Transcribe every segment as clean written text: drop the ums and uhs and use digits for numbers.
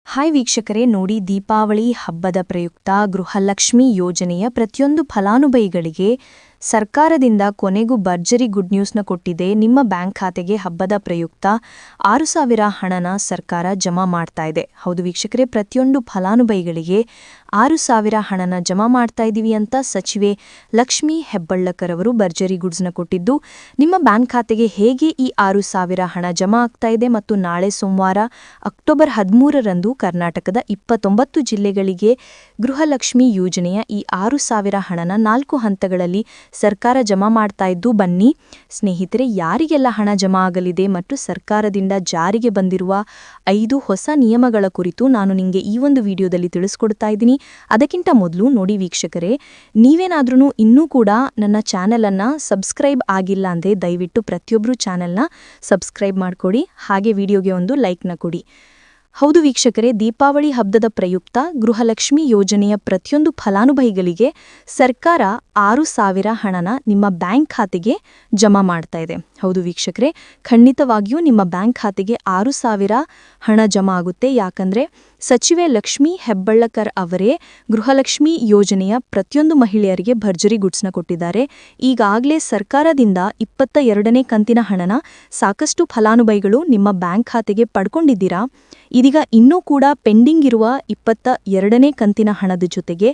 Hi ವೀಕ್ಷಕರೇ, ನೋಡಿ, ದೀಪಾವಳಿ ಹಬ್ಬದ ಪ್ರಯುಕ್ತ ಗೃಹಲಕ್ಷ್ಮಿ ಯೋಜನೆಯ ಪ್ರತಿಯೊಂದು ಫಲಾನುಭವಿಗಳಿಗೆ ಸರ್ಕಾರದಿಂದ ಕೊನೆಗೂ ಭರ್ಜರಿ ಗುಡ್ ನ್ಯೂಸ್ನ ಕೊಟ್ಟಿದೆ. ನಿಮ್ಮ ಬ್ಯಾಂಕ್ ಖಾತೆಗೆ ಹಬ್ಬದ ಪ್ರಯುಕ್ತ 6,000 ಹಣನ ಸರ್ಕಾರ ಜಮಾ ಮಾಡ್ತಾ ಇದೆ. ಹೌದು ವೀಕ್ಷಕರೇ, ಪ್ರತಿಯೊಂದು ಫಲಾನುಭವಿಗಳಿಗೆ 6,000 ಹಣನ ಜಮಾ ಮಾಡ್ತಾ ಇದ್ದೀವಿ ಅಂತ ಸಚಿವೆ ಲಕ್ಷ್ಮೀ ಹೆಬ್ಬಾಳ್ಕರ್ ಅವರು ಭರ್ಜರಿ ಗುಡ್ಸ್ನ ಕೊಟ್ಟಿದ್ದು, ನಿಮ್ಮ ಬ್ಯಾಂಕ್ ಖಾತೆಗೆ ಹೇಗೆ ಈ 6,000 ಹಣ ಜಮಾ ಆಗ್ತಾ ಇದೆ ಮತ್ತು ನಾಳೆ ಸೋಮವಾರ ಅಕ್ಟೋಬರ್ 13ರಂದು ಕರ್ನಾಟಕದ 29 ಜಿಲ್ಲೆಗಳಿಗೆ ಗೃಹಲಕ್ಷ್ಮಿ ಯೋಜನೆಯ ಈ 6,000 ಹಣನ 4 ಹಂತಗಳಲ್ಲಿ ಸರ್ಕಾರ ಜಮಾ ಮಾಡ್ತಾ ಇದ್ದು, ಬನ್ನಿ ಸ್ನೇಹಿತರೆ, ಯಾರಿಗೆಲ್ಲ ಹಣ ಜಮಾ ಆಗಲಿದೆ ಮತ್ತು ಸರ್ಕಾರದಿಂದ ಜಾರಿಗೆ ಬಂದಿರುವ 5 ಹೊಸ ನಿಯಮಗಳ ಕುರಿತು ನಾನು ನಿಮಗೆ ಈ ಒಂದು ವಿಡಿಯೋದಲ್ಲಿ ತಿಳಿಸ್ಕೊಡ್ತಾ ಇದ್ದೀನಿ. ಅದಕ್ಕಿಂತ ಮೊದಲು ನೋಡಿ ವೀಕ್ಷಕರೇ, ನೀವೇನಾದ್ರೂ ಇನ್ನೂ ಕೂಡ ನನ್ನ ಚಾನೆಲನ್ನು ಸಬ್ಸ್ಕ್ರೈಬ್ ಆಗಿಲ್ಲ ಅಂದರೆ ದಯವಿಟ್ಟು ಪ್ರತಿಯೊಬ್ಬರು ಚಾನೆಲ್ನ ಸಬ್ಸ್ಕ್ರೈಬ್ ಮಾಡಿಕೊಡಿ, ಹಾಗೆ ವಿಡಿಯೋಗೆ ಒಂದು ಲೈಕ್ನ ಕೊಡಿ. ಹೌದು ವೀಕ್ಷಕರೇ, ದೀಪಾವಳಿ ಹಬ್ಬದ ಪ್ರಯುಕ್ತ ಗೃಹಲಕ್ಷ್ಮಿ ಯೋಜನೆಯ ಪ್ರತಿಯೊಂದು ಫಲಾನುಭವಿಗಳಿಗೆ ಸರ್ಕಾರ 6,000 ಹಣನ ನಿಮ್ಮ ಬ್ಯಾಂಕ್ ಖಾತೆಗೆ ಜಮಾ ಮಾಡ್ತಾ ಇದೆ. ಹೌದು ವೀಕ್ಷಕರೇ, ಖಂಡಿತವಾಗಿಯೂ ನಿಮ್ಮ ಬ್ಯಾಂಕ್ ಖಾತೆಗೆ 6,000 ಹಣ ಜಮಾ ಆಗುತ್ತೆ. ಯಾಕಂದರೆ ಸಚಿವೆ ಲಕ್ಷ್ಮೀ ಹೆಬ್ಬಾಳ್ಕರ್ ಅವರೇ ಗೃಹಲಕ್ಷ್ಮಿ ಯೋಜನೆಯ ಪ್ರತಿಯೊಂದು ಮಹಿಳೆಯರಿಗೆ ಭರ್ಜರಿ ಗುಡ್ಸ್ನ ಕೊಟ್ಟಿದ್ದಾರೆ. ಈಗಾಗಲೇ ಸರ್ಕಾರದಿಂದ 22ನೇ ಕಂತಿನ ಹಣನ ಸಾಕಷ್ಟು ಫಲಾನುಭವಿಗಳು ನಿಮ್ಮ ಬ್ಯಾಂಕ್ ಖಾತೆಗೆ ಪಡ್ಕೊಂಡಿದ್ದೀರಾ. ಇದೀಗ ಇನ್ನೂ ಕೂಡ ಪೆಂಡಿಂಗ್ ಇರುವ 22ನೇ ಕಂತಿನ ಹಣದ ಜೊತೆಗೆ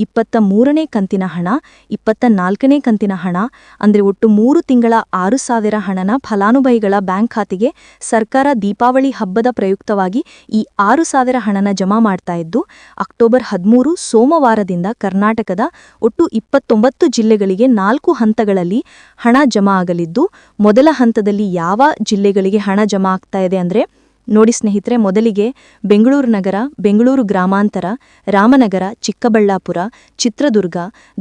23ನೇ ಕಂತಿನ ಹಣ, 24ನೇ ಕಂತಿನ ಹಣ, ಅಂದರೆ ಒಟ್ಟು 3 ತಿಂಗಳ 6,000 ಹಣನ ಫಲಾನುಭವಿಗಳ ಬ್ಯಾಂಕ್ ಖಾತೆಗೆ ಸರ್ಕಾರ ದೀಪಾವಳಿ ಹಬ್ಬದ ಪ್ರಯುಕ್ತವಾಗಿ ಈ 6,000 ಹಣನ ಜಮಾ ಮಾಡ್ತಾ ಇದ್ದು, ಅಕ್ಟೋಬರ್ 13 ಸೋಮವಾರದಿಂದ ಕರ್ನಾಟಕದ ಒಟ್ಟು 29 ಜಿಲ್ಲೆಗಳಿಗೆ 4 ಹಂತಗಳಲ್ಲಿ ಹಣ ಜಮಾ ಆಗಲಿದ್ದು, ಮೊದಲ ಹಂತದಲ್ಲಿ ಯಾವ ಜಿಲ್ಲೆಗಳಿಗೆ ಹಣ ಜಮಾ ಆಗ್ತಾ ಇದೆ ಅಂದರೆ ನೋಡಿ ಸ್ನೇಹಿತರೆ, ಮೊದಲಿಗೆ ಬೆಂಗಳೂರು ನಗರ, ಬೆಂಗಳೂರು ಗ್ರಾಮಾಂತರ, ರಾಮನಗರ, ಚಿಕ್ಕಬಳ್ಳಾಪುರ, ಚಿತ್ರದುರ್ಗ,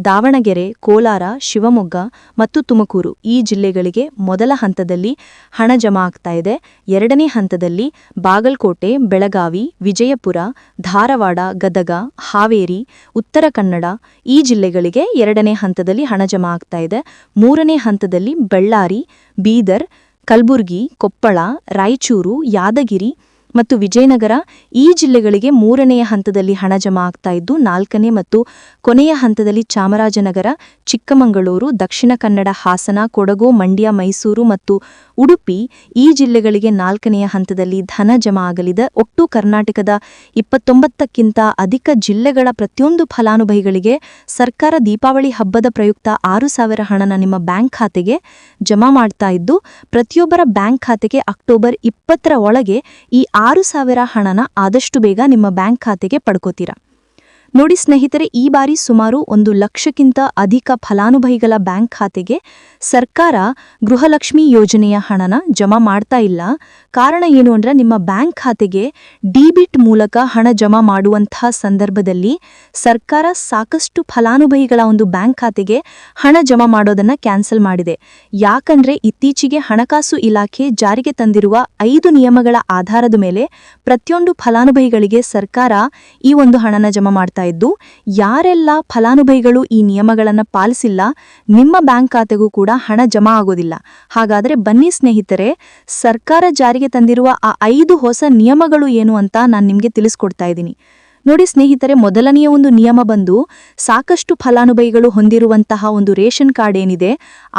ದಾವಣಗೆರೆ, ಕೋಲಾರ, ಶಿವಮೊಗ್ಗ ಮತ್ತು ತುಮಕೂರು ಈ ಜಿಲ್ಲೆಗಳಿಗೆ ಮೊದಲ ಹಂತದಲ್ಲಿ ಹಣ ಜಮಾ ಆಗ್ತಾ ಇದೆ. ಎರಡನೇ ಹಂತದಲ್ಲಿ ಬಾಗಲಕೋಟೆ, ಬೆಳಗಾವಿ, ವಿಜಯಪುರ, ಧಾರವಾಡ, ಗದಗ, ಹಾವೇರಿ, ಉತ್ತರ ಕನ್ನಡ ಈ ಜಿಲ್ಲೆಗಳಿಗೆ ಎರಡನೇ ಹಂತದಲ್ಲಿ ಹಣ ಜಮಾ ಆಗ್ತಾ ಇದೆ. ಮೂರನೇ ಹಂತದಲ್ಲಿ ಬಳ್ಳಾರಿ, ಬೀದರ್, ಕಲಬುರಗಿ, ಕೊಪ್ಪಳ, ರಾಯಚೂರು, ಯಾದಗಿರಿ ಮತ್ತು ವಿಜಯನಗರ ಈ ಜಿಲ್ಲೆಗಳಿಗೆ ಮೂರನೆಯ ಹಂತದಲ್ಲಿ ಹಣ ಜಮಾ ಆಗ್ತಾ ಇದ್ದು, ನಾಲ್ಕನೇ ಮತ್ತು ಕೊನೆಯ ಹಂತದಲ್ಲಿ ಚಾಮರಾಜನಗರ, ಚಿಕ್ಕಮಗಳೂರು, ದಕ್ಷಿಣ ಕನ್ನಡ, ಹಾಸನ, ಕೊಡಗು, ಮಂಡ್ಯ, ಮೈಸೂರು ಮತ್ತು ಉಡುಪಿ ಈ ಜಿಲ್ಲೆಗಳಿಗೆ 4ನೇ ಹಂತದಲ್ಲಿ ಧನ ಜಮಾ ಆಗಲಿದೆ. ಒಟ್ಟು ಕರ್ನಾಟಕದ 29ಕ್ಕಿಂತ ಅಧಿಕ ಜಿಲ್ಲೆಗಳ ಪ್ರತಿಯೊಂದು ಫಲಾನುಭವಿಗಳಿಗೆ ಸರ್ಕಾರ ದೀಪಾವಳಿ ಹಬ್ಬದ ಪ್ರಯುಕ್ತ 6,000 ಹಣನ ನಿಮ್ಮ ಬ್ಯಾಂಕ್ ಖಾತೆಗೆ ಜಮಾ ಮಾಡ್ತಾ ಇದ್ದು, ಪ್ರತಿಯೊಬ್ಬರ ಬ್ಯಾಂಕ್ ಖಾತೆಗೆ ಅಕ್ಟೋಬರ್ 20ರ ಒಳಗೆ ಈ 6,000 ಹಣನ ಆದಷ್ಟು ಬೇಗ ನಿಮ್ಮ ಬ್ಯಾಂಕ್ ಖಾತೆಗೆ ಪಡ್ಕೋತೀರಾ. ನೋಡಿ ಸ್ನೇಹಿತರೆ, ಈ ಬಾರಿ ಸುಮಾರು 1 ಲಕ್ಷಕ್ಕಿಂತ ಅಧಿಕ ಫಲಾನುಭವಿಗಳ ಬ್ಯಾಂಕ್ ಖಾತೆಗೆ ಸರ್ಕಾರ ಗೃಹಲಕ್ಷ್ಮಿ ಯೋಜನೆಯ ಹಣನ ಜಮಾ ಮಾಡ್ತಾ ಇಲ್ಲ. ಕಾರಣ ಏನು ಅಂದರೆ, ನಿಮ್ಮ ಬ್ಯಾಂಕ್ ಖಾತೆಗೆ ಡಿಬಿಟ್ ಮೂಲಕ ಹಣ ಜಮಾ ಮಾಡುವಂತಹ ಸಂದರ್ಭದಲ್ಲಿ ಸರ್ಕಾರ ಸಾಕಷ್ಟು ಫಲಾನುಭವಿಗಳ ಒಂದು ಬ್ಯಾಂಕ್ ಖಾತೆಗೆ ಹಣ ಜಮಾ ಮಾಡೋದನ್ನು ಕ್ಯಾನ್ಸಲ್ ಮಾಡಿದೆ. ಯಾಕಂದರೆ ಇತ್ತೀಚೆಗೆ ಹಣಕಾಸು ಇಲಾಖೆ ಜಾರಿಗೆ ತಂದಿರುವ 5 ನಿಯಮಗಳ ಆಧಾರದ ಮೇಲೆ ಪ್ರತಿಯೊಂದು ಫಲಾನುಭವಿಗಳಿಗೆ ಸರ್ಕಾರ ಈ ಒಂದು ಹಣನ ಜಮಾ ಮಾಡ್ತಾ ಇದ್ದು, ಯಾರೆಲ್ಲ ಫಲಾನುಭವಿಗಳು ಈ ನಿಯಮಗಳನ್ನು ಪಾಲಿಸಿಲ್ಲ ನಿಮ್ಮ ಬ್ಯಾಂಕ್ ಖಾತೆಗೂ ಕೂಡ ಹಣ ಜಮಾ ಆಗೋದಿಲ್ಲ. ಹಾಗಾದರೆ ಬನ್ನಿ ಸ್ನೇಹಿತರೆ, ಸರ್ಕಾರ ಜಾರಿಗೆ ತಂದಿರುವ ಆ 5 ಹೊಸ ನಿಯಮಗಳು ಏನು ಅಂತ ನಾನು ನಿಮಗೆ ತಿಳಿಸ್ಕೊಡ್ತಾ ಇದ್ದೀನಿ. ನೋಡಿ ಸ್ನೇಹಿತರೆ, ಮೊದಲನೆಯ ಒಂದು ನಿಯಮ ಬಂದು, ಸಾಕಷ್ಟು ಫಲಾನುಭವಿಗಳು ಹೊಂದಿರುವಂತಹ ಒಂದು ರೇಷನ್ ಕಾರ್ಡ್ ಏನಿದೆ,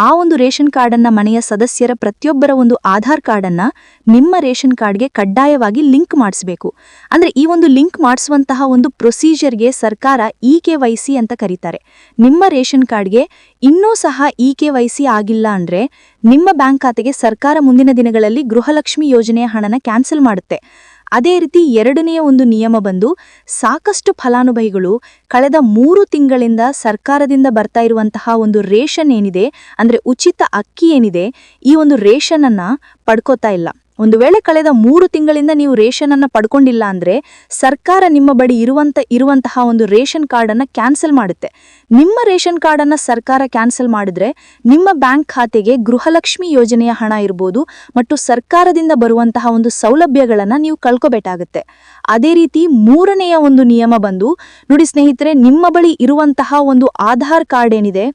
ಆ ಒಂದು ರೇಷನ್ ಕಾರ್ಡನ್ನು ಮನೆಯ ಸದಸ್ಯರ ಪ್ರತಿಯೊಬ್ಬರ ಒಂದು ಆಧಾರ್ ಕಾರ್ಡನ್ನು ನಿಮ್ಮ ರೇಷನ್ ಕಾರ್ಡ್ಗೆ ಕಡ್ಡಾಯವಾಗಿ ಲಿಂಕ್ ಮಾಡಿಸಬೇಕು. ಅಂದರೆ ಈ ಒಂದು ಲಿಂಕ್ ಮಾಡಿಸುವಂತಹ ಒಂದು ಪ್ರೊಸೀಜರ್ಗೆ ಸರ್ಕಾರ EKYC ಅಂತ ಕರೀತಾರೆ. ನಿಮ್ಮ ರೇಷನ್ ಕಾರ್ಡ್ಗೆ ಇನ್ನೂ ಸಹ EKYC ಆಗಿಲ್ಲ ಅಂದರೆ ನಿಮ್ಮ ಬ್ಯಾಂಕ್ ಖಾತೆಗೆ ಸರ್ಕಾರ ಮುಂದಿನ ದಿನಗಳಲ್ಲಿ ಗೃಹಲಕ್ಷ್ಮಿ ಯೋಜನೆಯ ಹಣನ ಕ್ಯಾನ್ಸಲ್ ಮಾಡುತ್ತೆ. ಅದೇ ರೀತಿ ಎರಡನೆಯ ಒಂದು ನಿಯಮ ಬಂದು, ಸಾಕಷ್ಟು ಫಲಾನುಭವಿಗಳು ಕಳೆದ 3 ತಿಂಗಳಿಂದ ಸರ್ಕಾರದಿಂದ ಬರ್ತಾ ಇರುವಂತಹ ಒಂದು ರೇಷನ್ ಏನಿದೆ, ಅಂದರೆ ಉಚಿತ ಅಕ್ಕಿ ಏನಿದೆ, ಈ ಒಂದು ರೇಷನ್ ಅನ್ನ ಪಡ್ಕೋತಾ ಇಲ್ಲ. ಒಂದು ವೇಳೆ ಕಳೆದ 3 ತಿಂಗಳಿಂದ ನೀವು ರೇಷನ್ ಅನ್ನ ಪಡ್ಕೊಂಡಿಲ್ಲ ಅಂದರೆ ಸರ್ಕಾರ ನಿಮ್ಮ ಬಳಿ ಇರುವಂತಹ ಒಂದು ರೇಷನ್ ಕಾರ್ಡ್ ಅನ್ನ ಕ್ಯಾನ್ಸಲ್ ಮಾಡುತ್ತೆ. ನಿಮ್ಮ ರೇಷನ್ ಕಾರ್ಡ್ ಅನ್ನ ಸರ್ಕಾರ ಕ್ಯಾನ್ಸಲ್ ಮಾಡಿದ್ರೆ ನಿಮ್ಮ ಬ್ಯಾಂಕ್ ಖಾತೆಗೆ ಗೃಹಲಕ್ಷ್ಮಿ ಯೋಜನೆಯ ಹಣ ಇರ್ಬೋದು ಮತ್ತು ಸರ್ಕಾರದಿಂದ ಬರುವಂತಹ ಒಂದು ಸೌಲಭ್ಯಗಳನ್ನು ನೀವು ಕಳ್ಕೋಬೇಕಾಗುತ್ತೆ. ಅದೇ ರೀತಿ ಮೂರನೆಯ ಒಂದು ನಿಯಮ ಬಂದು, ನೋಡಿ ಸ್ನೇಹಿತರೆ, ನಿಮ್ಮ ಬಳಿ ಇರುವಂತಹ ಒಂದು ಆಧಾರ್ ಕಾರ್ಡ್ ಏನಿದೆ,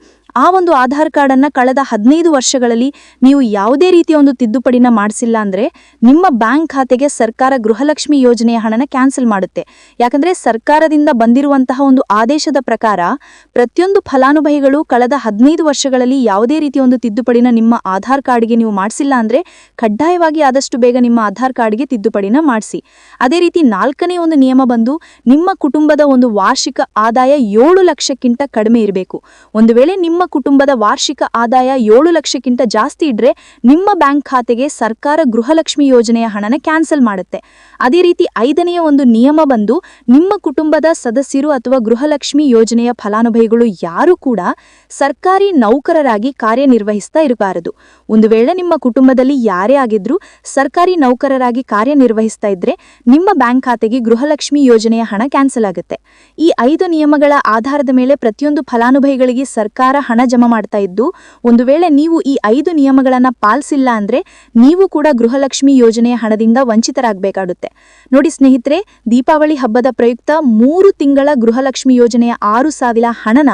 ಆ ಒಂದು ಆಧಾರ್ ಕಾರ್ಡನ್ನು ಕಳೆದ 15 ವರ್ಷಗಳಲ್ಲಿ ನೀವು ಯಾವುದೇ ರೀತಿಯ ಒಂದು ತಿದ್ದುಪಡಿನ ಮಾಡಿಸಿಲ್ಲ ಅಂದರೆ ನಿಮ್ಮ ಬ್ಯಾಂಕ್ ಖಾತೆಗೆ ಸರ್ಕಾರ ಗೃಹಲಕ್ಷ್ಮಿ ಯೋಜನೆಯ ಹಣನ ಕ್ಯಾನ್ಸಲ್ ಮಾಡುತ್ತೆ. ಯಾಕಂದರೆ ಸರ್ಕಾರದಿಂದ ಬಂದಿರುವಂತಹ ಒಂದು ಆದೇಶದ ಪ್ರಕಾರ ಪ್ರತಿಯೊಂದು ಫಲಾನುಭವಿಗಳು ಕಳೆದ 15 ವರ್ಷಗಳಲ್ಲಿ ಯಾವುದೇ ರೀತಿಯ ಒಂದು ತಿದ್ದುಪಡಿನ ನಿಮ್ಮ ಆಧಾರ್ ಕಾರ್ಡ್ಗೆ ನೀವು ಮಾಡಿಸಿಲ್ಲ ಅಂದರೆ ಕಡ್ಡಾಯವಾಗಿ ಆದಷ್ಟು ಬೇಗ ನಿಮ್ಮ ಆಧಾರ್ ಕಾರ್ಡ್ಗೆ ತಿದ್ದುಪಡಿನ ಮಾಡಿಸಿ. ಅದೇ ರೀತಿ 4ನೇ ಒಂದು ನಿಯಮ ಬಂದು ನಿಮ್ಮ ಕುಟುಂಬದ ಒಂದು ವಾರ್ಷಿಕ ಆದಾಯ 7 ಲಕ್ಷಕ್ಕಿಂತ ಕಡಿಮೆ ಇರಬೇಕು. ಒಂದು ವೇಳೆ ನಿಮ್ಮ ಕುಟುಂಬದ ವಾರ್ಷಿಕ ಆದಾಯ 7 ಲಕ್ಷಕ್ಕಿಂತ ಜಾಸ್ತಿ ಇದ್ರೆ ನಿಮ್ಮ ಬ್ಯಾಂಕ್ ಖಾತೆಗೆ ಸರ್ಕಾರ ಗೃಹಲಕ್ಷ್ಮಿ ಯೋಜನೆಯ ಹಣನ ಕ್ಯಾನ್ಸಲ್ ಮಾಡುತ್ತೆ. ಅದೇ ರೀತಿ 5ನೇ ಒಂದು ನಿಯಮ ಬಂದು ನಿಮ್ಮ ಕುಟುಂಬದ ಸದಸ್ಯರು ಅಥವಾ ಗೃಹಲಕ್ಷ್ಮಿ ಯೋಜನೆಯ ಫಲಾನುಭವಿಗಳು ಯಾರು ಕೂಡ ಸರ್ಕಾರಿ ನೌಕರರಾಗಿ ಕಾರ್ಯನಿರ್ವಹಿಸ್ತಾ ಇರಬಾರದು. ಒಂದು ವೇಳೆ ನಿಮ್ಮ ಕುಟುಂಬದಲ್ಲಿ ಯಾರೇ ಆಗಿದ್ರೂ ಸರ್ಕಾರಿ ನೌಕರರಾಗಿ ಕಾರ್ಯನಿರ್ವಹಿಸ್ತಾ ಇದ್ರೆ ನಿಮ್ಮ ಬ್ಯಾಂಕ್ ಖಾತೆಗೆ ಗೃಹಲಕ್ಷ್ಮಿ ಯೋಜನೆಯ ಹಣ ಕ್ಯಾನ್ಸಲ್ ಆಗುತ್ತೆ. ಈ 5 ನಿಯಮಗಳ ಆಧಾರದ ಮೇಲೆ ಪ್ರತಿಯೊಂದು ಫಲಾನುಭವಿಗಳಿಗೆ ಸರ್ಕಾರ ಹಣ ಜಮಾ ಮಾಡ್ತಾ ಇದ್ದು, ಒಂದು ವೇಳೆ ನೀವು ಈ 5 ನಿಯಮಗಳನ್ನು ಪಾಲಿಸಿಲ್ಲ ಅಂದ್ರೆ ನೀವು ಕೂಡ ಗೃಹಲಕ್ಷ್ಮಿ ಯೋಜನೆಯ ಹಣದಿಂದ ವಂಚಿತರಾಗಬೇಕಾಗುತ್ತೆ. ನೋಡಿ ಸ್ನೇಹಿತರೆ, ದೀಪಾವಳಿ ಹಬ್ಬದ ಪ್ರಯುಕ್ತ 3 ತಿಂಗಳ ಗೃಹಲಕ್ಷ್ಮಿ ಯೋಜನೆಯ 6,000 ಹಣನ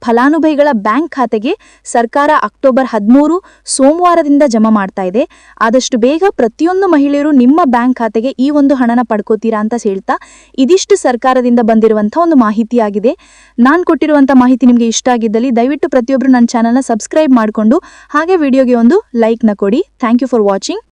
ಫಲಾನುಭವಿಗಳ ಬ್ಯಾಂಕ್ ಖಾತೆಗೆ ಸರ್ಕಾರ ಅಕ್ಟೋಬರ್ 13 ಸೋಮವಾರದಿಂದ ಜಮಾ ಮಾಡ್ತಾ ಇದೆ. ಆದಷ್ಟು ಬೇಗ ಪ್ರತಿಯೊಂದು ಮಹಿಳೆಯರು ನಿಮ್ಮ ಬ್ಯಾಂಕ್ ಖಾತೆಗೆ ಈ ಒಂದು ಹಣನ ಪಡ್ಕೋತೀರಾ ಅಂತ ಹೇಳ್ತಾ ಇದಿಷ್ಟು ಸರ್ಕಾರದಿಂದ ಬಂದಿರುವಂತಹ ಒಂದು ಮಾಹಿತಿಯಾಗಿದೆ. ನಾನು ಕೊಟ್ಟಿರುವಂತಹ ಮಾಹಿತಿ ನಿಮಗೆ ಇಷ್ಟ ಆಗಿದ್ದಲ್ಲಿ ದಯವಿಟ್ಟು ಪ್ರತಿಯೊಬ್ಬರು ನನ್ನ ಚಾನಲ್ನ ಸಬ್ಸ್ಕ್ರೈಬ್ ಮಾಡಿಕೊಂಡು ಹಾಗೆ ವಿಡಿಯೋಗೆ ಒಂದು ಲೈಕ್ನ ಕೊಡಿ. Thank you for watching.